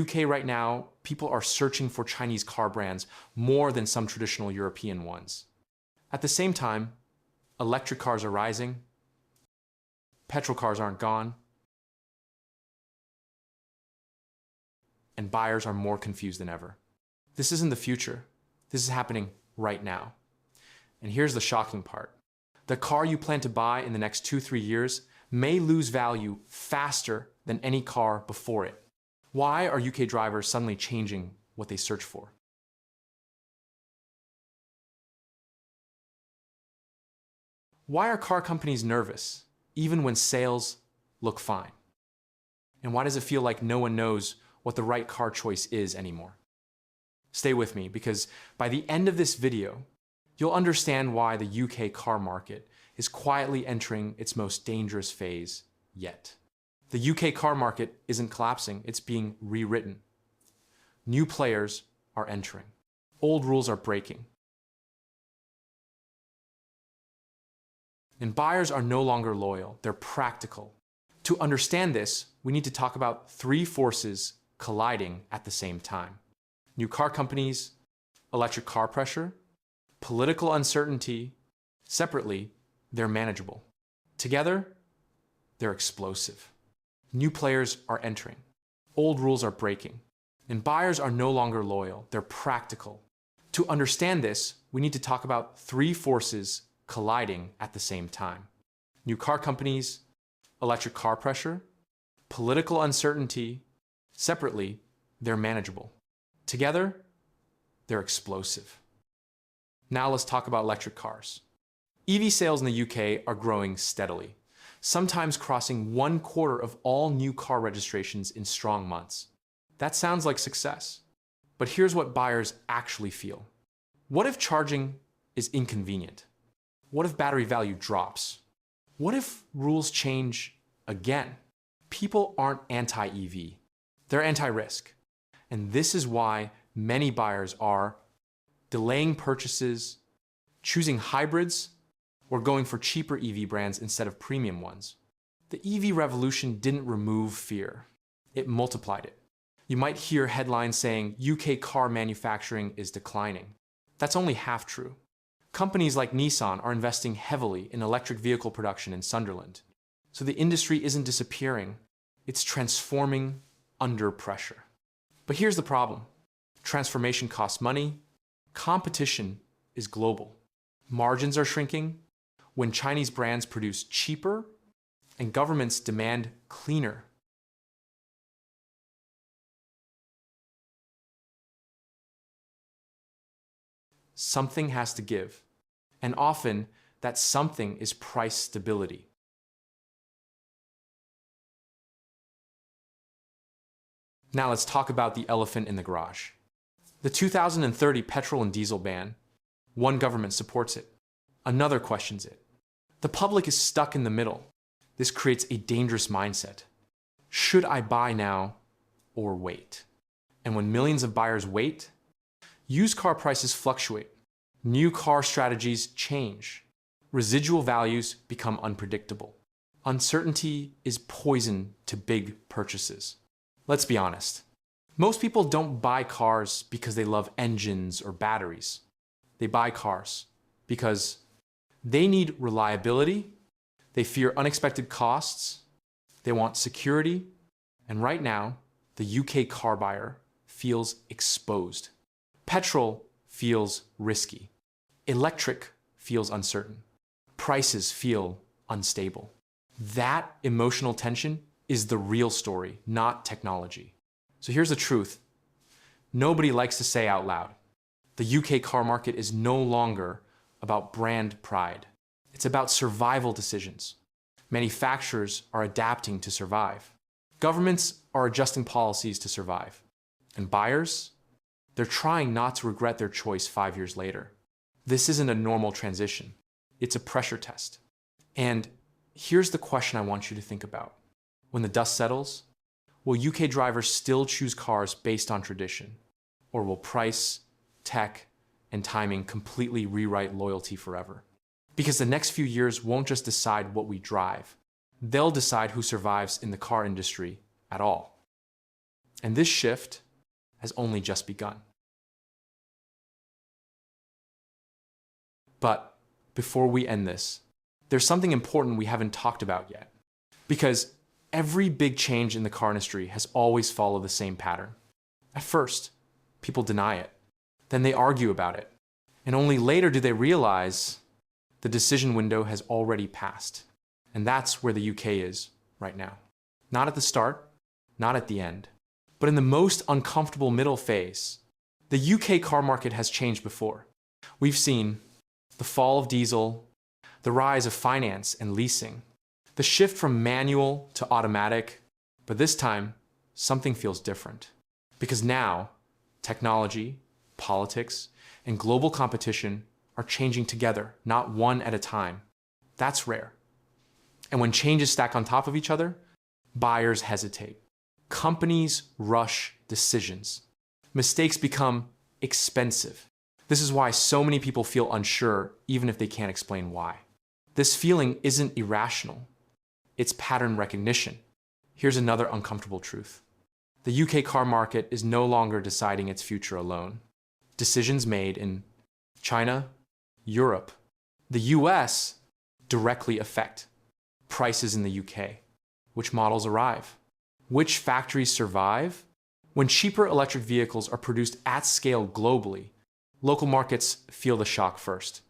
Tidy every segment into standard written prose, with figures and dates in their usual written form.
UK right now, people are searching for Chinese car brands more than some traditional European ones. At the same time, electric cars are rising, petrol cars aren't gone, and buyers are more confused than ever. This isn't the future. This is happening right now. And here's the shocking part. The car you plan to buy in the next 2-3 years may lose value faster than any car before it. Why are UK drivers suddenly changing what they search for? Why are car companies nervous, even when sales look fine? And why does it feel like no one knows what the right car choice is anymore? Stay with me, because by the end of this video, you'll understand why the UK car market is quietly entering its most dangerous phase yet. The UK car market isn't collapsing, it's being rewritten. New players are entering. Old rules are breaking. And buyers are no longer loyal, they're practical. To understand this, we need to talk about 3 forces colliding at the same time. New car companies, electric car pressure, political uncertainty. Separately, they're manageable. Together, they're explosive. New players are entering. Old rules are breaking. And buyers are no longer loyal, they're practical. To understand this, we need to talk about 3 forces colliding at the same time. New car companies, electric car pressure, political uncertainty. Separately, they're manageable. Together, they're explosive. Now let's talk about electric cars. EV sales in the UK are growing steadily, sometimes crossing 1/4 of all new car registrations in strong months. That sounds like success. But here's what buyers actually feel. What if charging is inconvenient? What if battery value drops? What if rules change again? People aren't anti-EV. They're anti-risk. And this is why many buyers are delaying purchases, choosing hybrids, or going for cheaper EV brands instead of premium ones. The EV revolution didn't remove fear. It multiplied it. You might hear headlines saying UK car manufacturing is declining. That's only half true. Companies like Nissan are investing heavily in electric vehicle production in Sunderland. So the industry isn't disappearing, it's transforming under pressure. But here's the problem. Transformation costs money, competition is global. Margins are shrinking when Chinese brands produce cheaper and governments demand cleaner. Something has to give, and often that something is price stability. Now let's talk about the elephant in the garage. The 2030 petrol and diesel ban. One government supports it, another questions it. The public is stuck in the middle. This creates a dangerous mindset. Should I buy now or wait? And when millions of buyers wait, used car prices fluctuate. New car strategies change. Residual values become unpredictable. Uncertainty is poison to big purchases. Let's be honest. Most people don't buy cars because they love engines or batteries. They buy cars because they need reliability, they fear unexpected costs, they want security, and right now, the UK car buyer feels exposed. Petrol feels risky. Electric feels uncertain. Prices feel unstable. That emotional tension is the real story, not technology. So here's the truth. Nobody likes to say out loud. The UK car market is no longer about brand pride. It's about survival decisions. Manufacturers are adapting to survive. Governments are adjusting policies to survive. And buyers, they're trying not to regret their choice 5 years later. This isn't a normal transition. It's a pressure test. And here's the question I want you to think about. When the dust settles, will UK drivers still choose cars based on tradition? Or will price, tech, and timing completely rewrite loyalty forever? Because the next few years won't just decide what we drive. They'll decide who survives in the car industry at all. And this shift has only just begun. But before we end this, there's something important we haven't talked about yet. Because every big change in the car industry has always followed the same pattern. At first, people deny it. Then they argue about it. And only later do they realize the decision window has already passed. And that's where the UK is right now. Not at the start, not at the end, but in the most uncomfortable middle phase. The UK car market has changed before. We've seen the fall of diesel, the rise of finance and leasing, the shift from manual to automatic, but this time, something feels different. Because now, technology, politics, and global competition are changing together, not one at a time. That's rare. And when changes stack on top of each other, buyers hesitate. Companies rush decisions. Mistakes become expensive. This is why so many people feel unsure, even if they can't explain why. This feeling isn't irrational. It's pattern recognition. Here's another uncomfortable truth. The UK car market is no longer deciding its future alone. Decisions made in China, Europe, the US directly affect prices in the UK, which models arrive, which factories survive. When cheaper electric vehicles are produced at scale globally, local markets feel the shock first.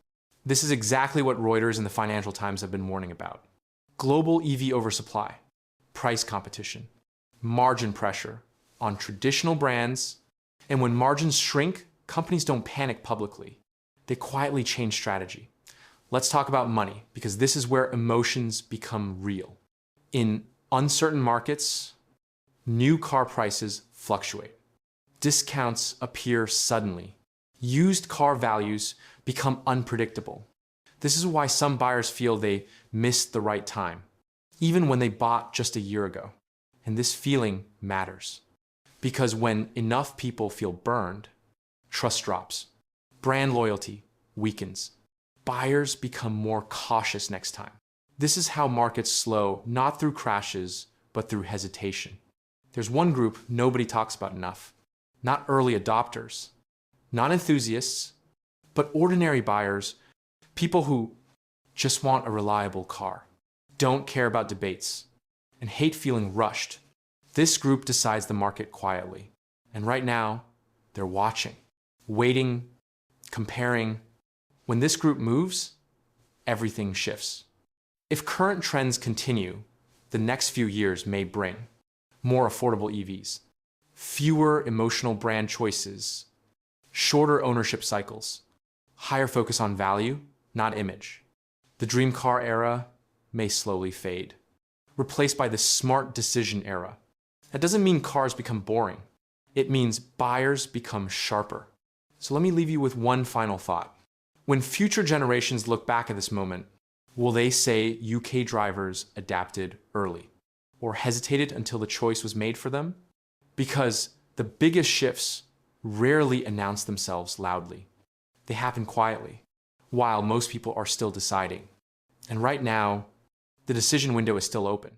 This is exactly what Reuters and the Financial Times have been warning about. Global EV oversupply, price competition, margin pressure on traditional brands, and when margins shrink, companies don't panic publicly. They quietly change strategy. Let's talk about money, because this is where emotions become real. In uncertain markets, new car prices fluctuate. Discounts appear suddenly. Used car values become unpredictable. This is why some buyers feel they missed the right time, even when they bought just a year ago. And this feeling matters. Because when enough people feel burned, trust drops. Brand loyalty weakens. Buyers become more cautious next time. This is how markets slow, not through crashes, but through hesitation. There's one group nobody talks about enough. Not early adopters, not enthusiasts, but ordinary buyers, people who just want a reliable car, don't care about debates, and hate feeling rushed. This group decides the market quietly. And right now, they're watching, waiting, comparing. When this group moves, everything shifts. If current trends continue, the next few years may bring more affordable EVs, fewer emotional brand choices, shorter ownership cycles, higher focus on value, not image. The dream car era may slowly fade, replaced by the smart decision era. That doesn't mean cars become boring. It means buyers become sharper. So let me leave you with one final thought. When future generations look back at this moment, will they say UK drivers adapted early or hesitated until the choice was made for them? Because the biggest shifts rarely announce themselves loudly. They happen quietly, while most people are still deciding. And right now, the decision window is still open.